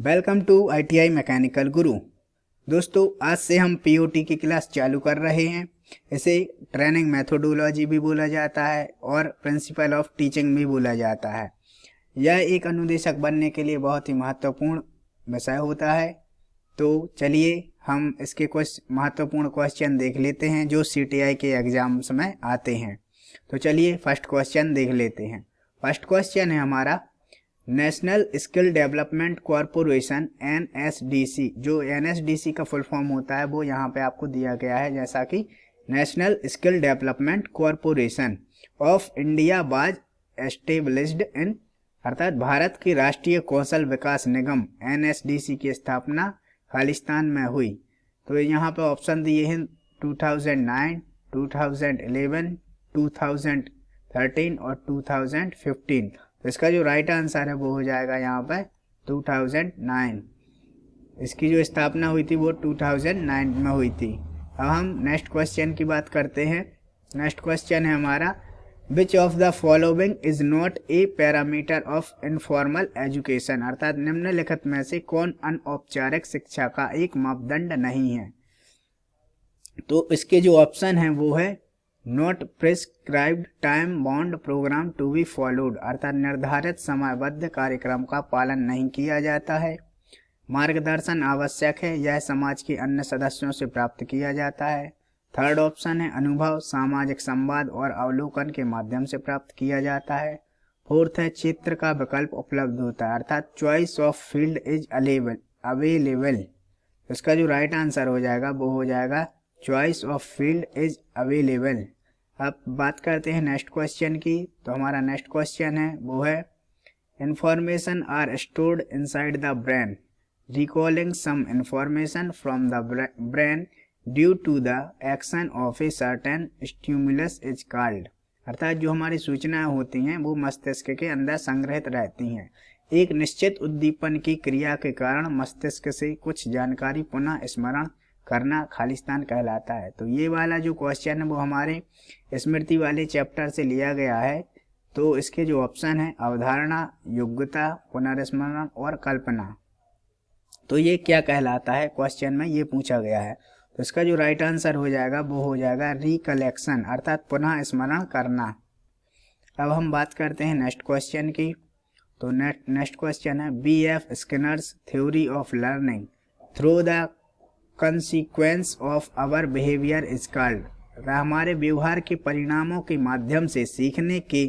Welcome to ITI mechanical गुरु। दोस्तों, आज से हम POT की क्लास चालू कर रहे हैं। इसे ट्रेनिंग मेथोडोलॉजी भी बोला जाता है और प्रिंसिपल ऑफ टीचिंग भी बोला जाता है। यह एक अनुदेशक बनने के लिए बहुत ही महत्वपूर्ण विषय होता है। तो चलिए हम इसके कुछ महत्वपूर्ण क्वेश्चन देख लेते हैं जो CTI के एग्जाम्स में आते हैं। तो चलिए फर्स्ट क्वेश्चन देख लेते हैं। फर्स्ट क्वेश्चन है हमारा, national skill development corporation NSDC, जो NSDC का फुल फॉर्म होता है वो यहाँ पे आपको दिया गया है, जैसा कि national skill development corporation of India was established in, अर्थात भारत की राष्ट्रीय कौशल विकास निगम NSDC की स्थापना खालिस्तान में हुई। तो यहाँ पे ऑप्शन दिए हैं 2009, 2011, 2013 और 2015। तो इसका जो राइट आंसर है वो हो जाएगा यहाँ पर 2009। इसकी जो स्थापना हुई थी वो 2009 में हुई थी। अब हम नेक्स्ट क्वेश्चन की बात करते हैं। नेक्स्ट क्वेश्चन है हमारा, which of the following is not a parameter of informal education, अर्थात निम्नलिखित में से कौन अनौपचारिक शिक्षा का एक मापदंड नहीं है। तो इसके जो ऑप्शन है वो है not prescribed time bound programme to be followed, अर्थात निर्धारित समयबद्ध कार्यक्रम का पालन नहीं किया जाता है। मार्गदर्शन आवश्यक है, यह समाज के अन्य सदस्यों से प्राप्त किया जाता है। थर्ड ऑप्शन है अनुभव, सामाजिक संवाद और अवलोकन के माध्यम से प्राप्त किया जाता है। फोर्थ है क्षेत्र का विकल्प उपलब्ध होता है, अर्थात choice of field is available. इसका जो राइट आंसर हो जाएगा वो हो जाएगा choice of field is available. अब बात करते हैं नेक्स्ट क्वेश्चन की। तो हमारा नेक्स्ट क्वेश्चन है वो है, information are stored inside the brain, recalling some information from the brain due to the action of a certain stimulus is called, अर्थात जो हमारी सूचनाएं होती हैं वो मस्तिष्क के अंदर संग्रहित रहती हैं। एक निश्चित उद्दीपन की क्रिया के कारण मस्तिष्क से कुछ जानकारी पुनः स्मरण करना खालिस्तान कहलाता है। तो ये वाला जो क्वेश्चन है वो हमारे स्मृति वाले चैप्टर से लिया गया है। तो इसके जो ऑप्शन है अवधारणा, योग्यता, पुनर्स्मरण और कल्पना। तो ये क्या कहलाता है, क्वेश्चन में ये पूछा गया है। तो इसका जो राइट आंसर हो जाएगा वो हो जाएगा रिकलेक्शन, अर्थात पुनः स्मरण करना। अब हम बात करते हैं नेक्स्ट क्वेश्चन की। तो नेक्स्ट क्वेश्चन है, BF Skinner's theory of learning through the consequence of our behaviour is called, हमारे व्यवहार के परिणामों के माध्यम से सीखने के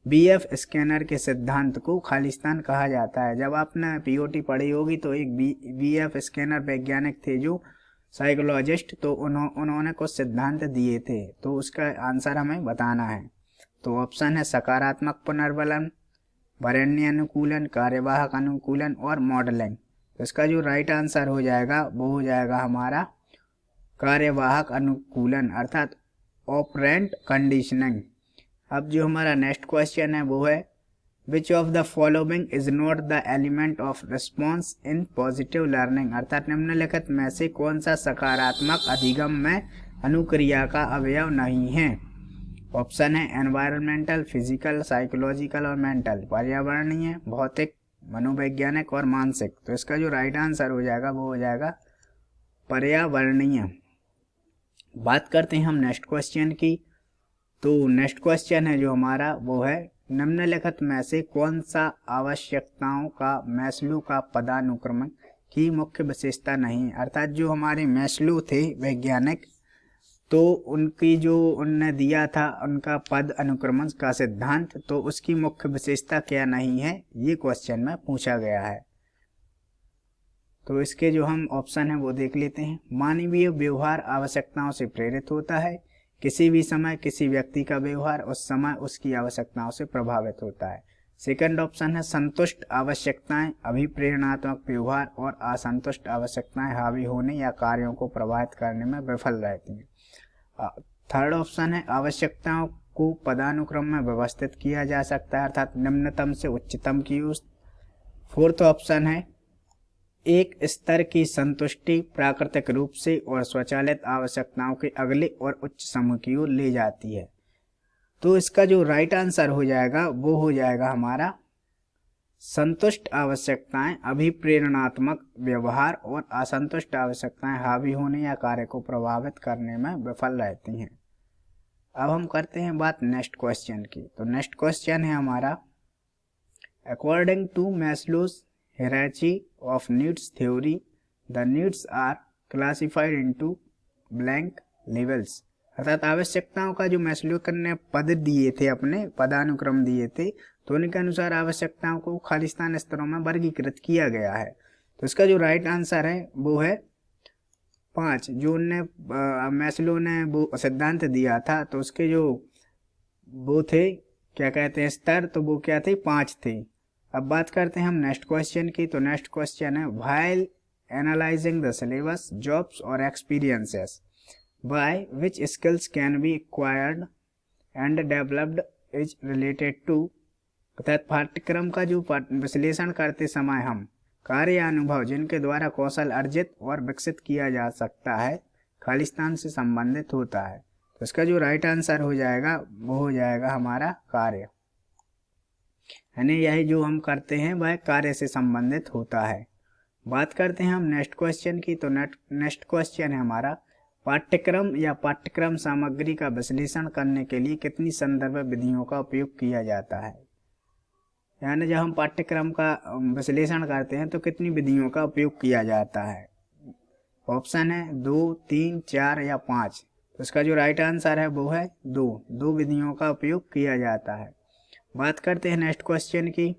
BF स्कैनर के सिद्धांत को खालिस्तान कहा जाता है। जब आपने POT पढ़ी होगी तो एक BF स्कैनर वैज्ञानिक थे जो साइकोलॉजिस्ट, तो उन्होंने कुछ सिद्धांत दिए थे। तो उसका आंसर हमें बताना है। तो ऑप्शन है सकारात्मक पुनर्बलन, वरेण्य अनुकूलन, कार्यवाहक अनुकूलन और मॉडलिंग। तो इसका जो राइट आंसर हो जाएगा वो हो जाएगा हमारा कार्यवाहक अनुकूलन, अर्थात ऑपरेंट कंडीशनिंग। अब जो हमारा नेक्स्ट क्वेश्चन है वो है, विच of the following is not the element of response in positive learning, अर्थात निम्नलिखित में से कौन सा सकारात्मक अधिगम में अनुक्रिया का अवयव नहीं है। ऑप्शन है एनवायरमेंटल, फिजिकल, साइकोलॉजिकल और मेंटल, पर्यावरणीय, भौतिक, मनोवैज्ञानिक और मानसिक। तो इसका जो राइट आंसर हो जाएगा वो हो जाएगा पर्यावरणीय। बात करते हैं हम नेक्स्ट क्वेश्चन की। तो नेक्स्ट क्वेश्चन है जो हमारा वो है, निम्नलिखित में से कौन सा आवश्यकताओं का मैस्लो का पदानुक्रम की मुख्य विशेषता नहीं, अर्थात जो हमारे मैस्लो थे वैज्ञानिक, तो उनकी जो उनने दिया था उनका पद अनुक्रमण का सिद्धांत, तो उसकी मुख्य विशेषता क्या नहीं है, ये क्वेश्चन में पूछा गया है। तो इसके जो हम ऑप्शन है वो देख लेते हैं। मानवीय व्यवहार आवश्यकताओं से प्रेरित होता है, किसी भी समय किसी व्यक्ति का व्यवहार उस समय उसकी आवश्यकताओं से प्रभावित होता है। सेकंड ऑप्शन है संतुष्ट आवश्यकताएं अभिप्रेरणात्मक व्यवहार और असंतुष्ट आवश्यकताएं हावी होने या कार्यों को प्रभावित करने में विफल रहती हैं। थर्ड ऑप्शन है आवश्यकताओं को पदानुक्रम में व्यवस्थित किया जा सकता है, अर्थात निम्नतम से उच्चतम की ओर। फोर्थ ऑप्शन है एक स्तर की संतुष्टि प्राकृतिक रूप से और स्वचालित आवश्यकताओं के अगले और उच्च समूह की ओर ले जाती है। तो इसका जो राइट आंसर हो जाएगा वो हो जाएगा हमारा संतुष्ट आवश्यकताएं अभिप्रेरणात्मक व्यवहार और असंतुष्ट आवश्यकताएं हावी होने या कार्य को प्रभावित करने में विफल रहती हैं। अब हम करते हैं बात नेक्स्ट क्वेश्चन की। तो नेक्स्ट क्वेश्चन है हमारा, according to Maslow's hierarchy of needs theory the needs are classified into blank levels. अर्थात आवश्यकताओं का जो मैस्लो ने पद दिए थे, अपने पदानुक्रम दिए थे, तो उनके अनुसार आवश्यकताओं को खालिस्तान स्तरों में वर्गीकृत किया गया है। तो इसका जो राइट आंसर है वो है 5। जो उनने मैस्लो ने वो सिद्धांत दिया था, तो उसके जो वो थे क्या कहते हैं स्तर, तो वो क्या थे 5 थे। अब बात करते हैं हम नेक्स्ट क्वेश्चन की। तो नेक्स्ट क्वेश्चन है, while analysing the syllabus jobs और experiences by which skills can be acquired and developed is related to. अर्थात पाठ्यक्रम का जो विश्लेषण करते समय हम कार्य या अनुभव जिनके द्वारा कौशल अर्जित और विकसित किया जा सकता है खालिस्तान से संबंधित होता है। तो इसका जो राइट आंसर हो जाएगा वो हो जाएगा हमारा कार्य, यानी यही जो हम करते हैं वह कार्य से संबंधित होता है। बात करते हैं हम नेक्स्ट क्वेश्चन की। तो नेक्स्ट क्वेश्चन है हमारा, पाठ्यक्रम या पाठ्यक्रम सामग्री का विश्लेषण करने के लिए कितनी संदर्भ विधियों का उपयोग किया जाता है। यानी जब हम पाठ्यक्रम का विश्लेषण करते हैं तो कितनी विधियों का उपयोग किया जाता है। ऑप्शन है 2, 3, 4 या 5। तो इसका जो राइट आंसर है वो है 2 विधियों का उपयोग किया जाता है। बात करते हैं नेक्स्ट क्वेश्चन की।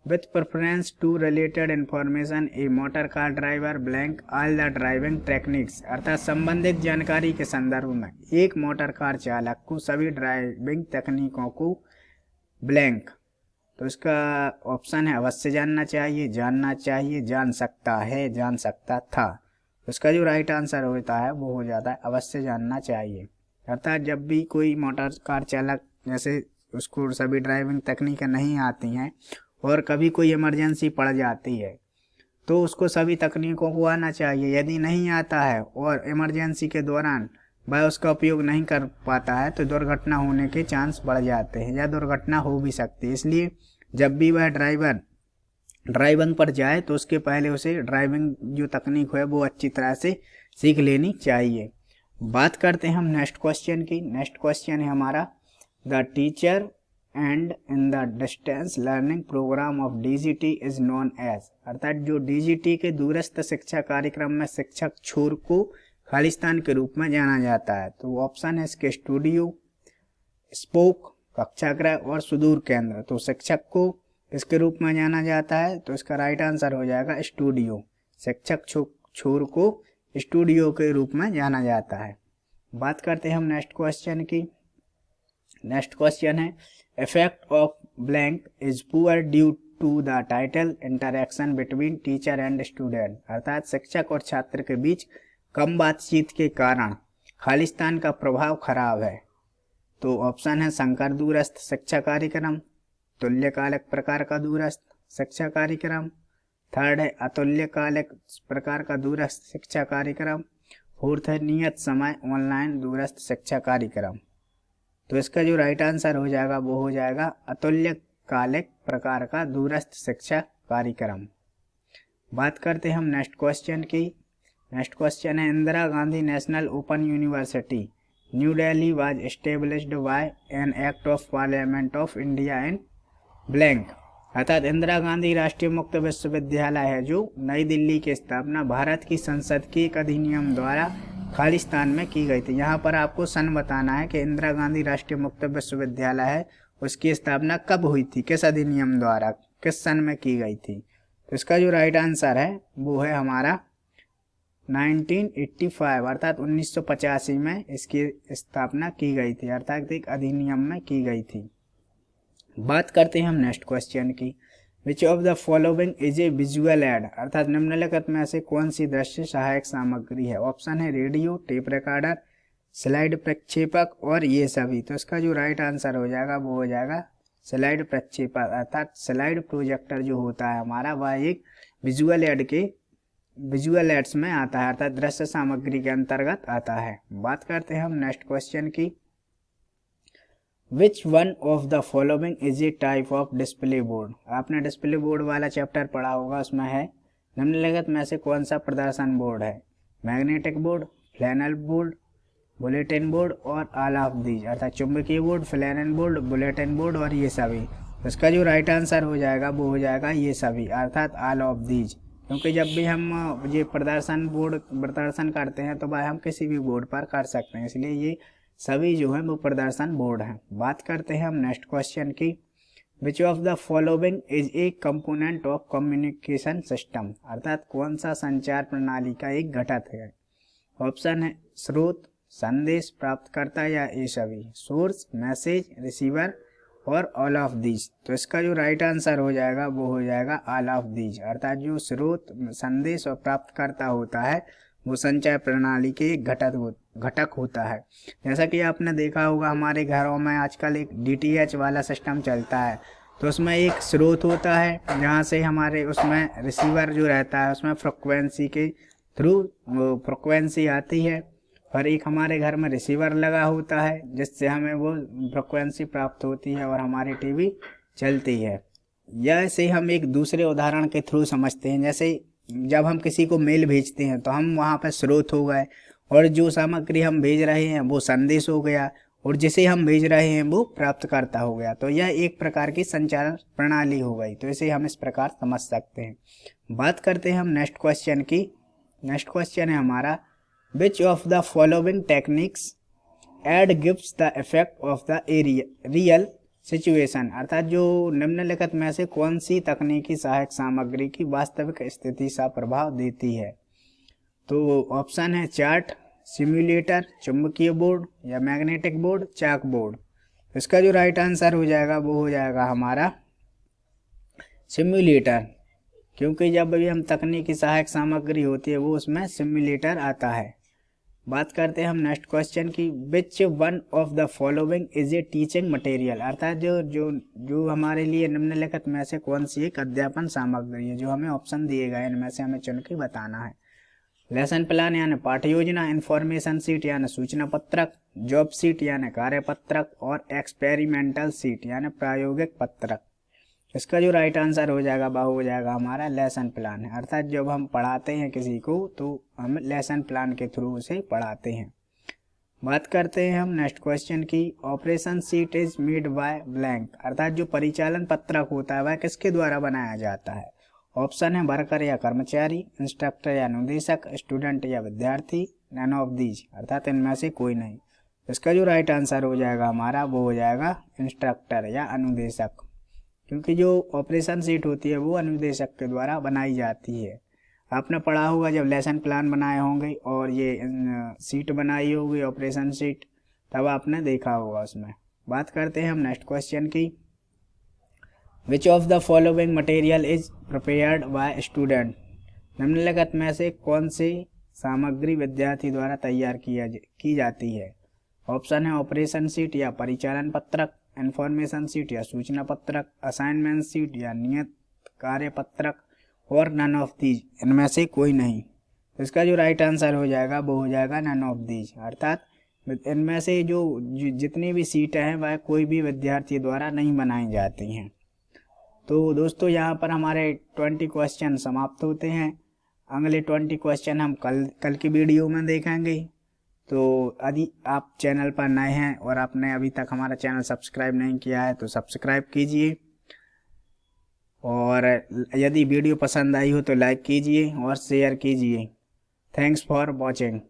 With preference to related information a motor car driver blank all the driving techniques. अर्थात संबंधित जानकारी के संदर्भ में एक मोटर कार चालक को सभी ड्राइविंग तकनीकों को ब्लैंक। तो इसका ऑप्शन है अवश्य जानना चाहिए, जानना चाहिए, जान सकता है, जान सकता था। तो इसका जो राइट आंसर होता है वो हो जाता है अवश्य जानना चाहिए। अर्थात जब भी कोई मोटर कार चालक जैसे उसको सभी ड्राइविंग तकनीकें नहीं आती हैं और कभी कोई इमरजेंसी पड़ जाती है तो उसको सभी तकनीकों को आना चाहिए। यदि नहीं आता है और इमरजेंसी के दौरान वह उसका उपयोग नहीं कर पाता है तो दुर्घटना होने के चांस बढ़ जाते हैं या दुर्घटना हो भी सकती है। इसलिए जब भी वह ड्राइवर ड्राइविंग पर जाए तो उसके पहले उसे ड्राइविंग जो तकनीक है वो अच्छी तरह से सीख लेनी चाहिए। बात करते हैं हम नेक्स्ट क्वेश्चन की। नेक्स्ट क्वेश्चन है हमारा, the teacher and in the distance learning programme of DGT is known as. अर्थात जो डीजीटी के दूरस्थ शिक्षा कार्यक्रम में शिक्षक छोर को खालिस्तान के रूप में जाना जाता है। तो ऑप्शन है इसके स्टूडियो, स्पोक, कक्षागृह और सुदूर केंद्र। तो शिक्षक को इसके रूप में जाना जाता है, तो इसका राइट आंसर हो जाएगा स्टूडियो। शिक्षक छोर को स्टूडियो के रूप में जाना जाता है। बात करते हैं हम नेक्स्ट क्वेश्चन की। नेक्स्ट क्वेश्चन है, effect of blank is poor due to the title interaction between teacher and student. अर्थात शिक्षक और छात्र के बीच कम बातचीत के कारण खालिस्तान का प्रभाव खराब है। तो ऑप्शन है संकर दूरस्थ शिक्षा कार्यक्रम, तुल्यकालिक प्रकार का दूरस्थ शिक्षा कार्यक्रम, थर्ड है अतुल्यकालिक प्रकार का दूरस्थ शिक्षा कार्यक्रम, फोर्थ है नियत समय ऑनलाइन दूरस्थ शिक्षा कार्यक्रम। तो इसका जो राइट आंसर हो जाएगा वो हो जाएगा अतुल्यकालिक प्रकार का दूरस्थ शिक्षा कार्यक्रम। बात करते हैं हम नेक्स्ट क्वेश्चन की। नेक्स्ट क्वेश्चन है, Indira Gandhi national open university new Delhi was established by an act of parliament of India in blank. अर्थात इंदिरा गांधी राष्ट्रीय मुक्त विश्वविद्यालय है जो नई दिल्ली की स्थापना भारत की संसद के एक अधिनियम द्वारा खालिस्तान में की गई थी। यहाँ पर आपको सन बताना है कि इंदिरा गांधी राष्ट्रीय मुक्त विश्वविद्यालय है उसकी स्थापना कब हुई थी, किस अधिनियम द्वारा, किस सन में की गई थी। तो इसका जो राइट आंसर है वो है हमारा 1985 अर्थात 1985 में इसकी स्थापना की गई थी, अर्थात एक अधिनियम में की गई थी। बात करते हैं हम नेक्स्ट क्वेश्चन की। विच of the following is a visual add. अर्थात निम्नलिखित में से कौन सी दृश्य सहायक सामग्री है। ऑप्शन है रेडियो, टेप रिकॉर्डर, स्लाइड प्रक्षेपक और ये सभी। तो इसका जो राइट आंसर हो जाएगा वो हो जाएगा स्लाइड प्रक्षेपक। अर्थात स्लाइड प्रोजेक्टर जो होता है हमारा वह एक विजुअल एड्स में आता है, अर्थात दृश्य सामग्री के अंतर्गत आता है। बात करते हैं हम नेक्स्ट क्वेश्चन की। Which one of the following is a type of display board. आपने डिस्प्ले बोर्ड वाला चैप्टर पढ़ा होगा, उसमें है निम्नलिखित में से कौन सा प्रदर्शन बोर्ड है। Magnetic board, flannel board, bulletin board और ऑल ऑफ दीज, अर्थात चुंबकीय board, flannel board, bulletin board और ये सभी। इसका जो राइट आंसर हो जाएगा वो हो जाएगा ये सभी, अर्थात ऑल ऑफ दीज। क्योंकि जब भी हम ये प्रदर्शन करते हैं तो भाई हम किसी भी बोर्ड पर कर सकते हैं, इसलिए ये सभी जो है वो प्रदर्शन बोर्ड हैं। बात करते हैं हम नेक्स्ट क्वेश्चन की। विच of the following is a component of communication system, अर्थात कौन सा संचार प्रणाली का एक घटक है। ऑप्शन है स्रोत, संदेश प्राप्तकर्ता या ये सभी, सोर्स, मैसेज, रिसीवर और ऑल ऑफ दीज। तो इसका जो राइट आंसर हो जाएगा वो हो जाएगा ऑल ऑफ दीज, अर्थात जो स्रोत, संदेश और प्राप्तकर्ता होता है वो संचार प्रणाली के एक घटक होता है। जैसा कि आपने देखा होगा हमारे घरों में आजकल एक DTH वाला सिस्टम चलता है, तो उसमें एक स्रोत होता है जहाँ से हमारे उसमें रिसीवर जो रहता है उसमें फ्रिक्वेंसी के थ्रू वो फ्रिक्वेंसी आती है, और एक हमारे घर में रिसीवर लगा होता है जिससे हमें वो फ्रिक्वेंसी प्राप्त होती है और हमारी टीवी चलती है। यह से हम एक दूसरे उदाहरण के थ्रू समझते हैं। जैसे जब हम किसी को मेल भेजते हैं तो हम वहाँ पर स्रोत हो गए, और जो सामग्री हम भेज रहे हैं वो संदेश हो गया, और जिसे हम भेज रहे हैं वो प्राप्तकर्ता हो गया। तो यह एक प्रकार की संचार प्रणाली हो गई, तो इसे हम इस प्रकार समझ सकते हैं। बात करते हैं हम नेक्स्ट क्वेश्चन की। नेक्स्ट क्वेश्चन है हमारा, which of the following techniques aid gives the effect of the real situation, अर्थात जो निम्नलिखित में से कौन सी तकनीकी सहायक सामग्री की वास्तविक स्थिति सा प्रभाव देती है। तो ऑप्शन है चार्ट, सिम्युलेटर, चुंबकीय बोर्ड या मैग्नेटिक बोर्ड, चाक बोर्ड। इसका जो राइट आंसर हो जाएगा वो हो जाएगा हमारा सिम्युलेटर, क्योंकि जब भी हम तकनीकी सहायक सामग्री होती है वो उसमें सिम्युलेटर आता है। बात करते हैं हम नेक्स्ट क्वेश्चन की। Which one of the following is a teaching material, अर्थात जो हमारे लिए निम्नलिखित में से कौन सी एक अध्यापन सामग्री है। जो हमें ऑप्शन दिए गए इनमें से हमें चुन के बताना है। लेसन प्लान यानी पाठ्य योजना, इन्फॉर्मेशन सीट यानी सूचना पत्रक, जॉब सीट यानी कार्यपत्रक और एक्सपेरिमेंटल सीट यानी प्रायोगिक पत्रक। इसका जो राइट आंसर हो जाएगा वह हो जाएगा हमारा लेसन प्लान है, अर्थात जब हम पढ़ाते हैं किसी को तो हम लेसन प्लान के थ्रू उसे पढ़ाते हैं। बात करते हैं हम नेक्स्ट क्वेश्चन की। Operation seat is made by blank, अर्थात जो परिचालन पत्रक होता है वह किसके द्वारा बनाया जाता है। ऑप्शन है वर्कर या कर्मचारी, इंस्ट्रक्टर या अनुदेशक, स्टूडेंट या विद्यार्थी, नन ऑफ दीज, अर्थात इनमें से कोई नहीं। इसका जो राइट आंसर हो जाएगा हमारा वो हो जाएगा इंस्ट्रक्टर या अनुदेशक, क्योंकि जो ऑपरेशन सीट होती है वो अनुदेशक के द्वारा बनाई जाती है। आपने पढ़ा होगा जब लेसन प्लान बनाए होंगे और ये सीट बनाई होगी ऑपरेशन सीट, तब आपने देखा होगा उसमें। बात करते हैं हम नेक्स्ट क्वेश्चन की। विच of the following material is prepared by student, निम्नलिखित में से कौन सी सामग्री विद्यार्थी द्वारा तैयार की जाती है। ऑप्शन है ऑपरेशन सीट या परिचालन पत्रक, इन्फॉर्मेशन सीट या सूचना पत्रक, असाइनमेंट सीट या नियत कार्य पत्रक और नन ऑफ दीज, इनमें से कोई नहीं। तो इसका जो राइट आंसर हो जाएगा वो हो जाएगा नन ऑफ दीज, अर्थात इनमें से जो जितनी भी सीटें हैं वह कोई भी विद्यार्थी द्वारा नहीं बनाई जाती हैं। तो दोस्तों यहाँ पर हमारे 20 क्वेश्चन समाप्त होते हैं। अगले 20 क्वेश्चन हम कल की वीडियो में देखेंगे। तो यदि आप चैनल पर नए हैं और आपने अभी तक हमारा चैनल सब्सक्राइब नहीं किया है तो सब्सक्राइब कीजिए, और यदि वीडियो पसंद आई हो तो लाइक कीजिए और शेयर कीजिए। Thanks for watching.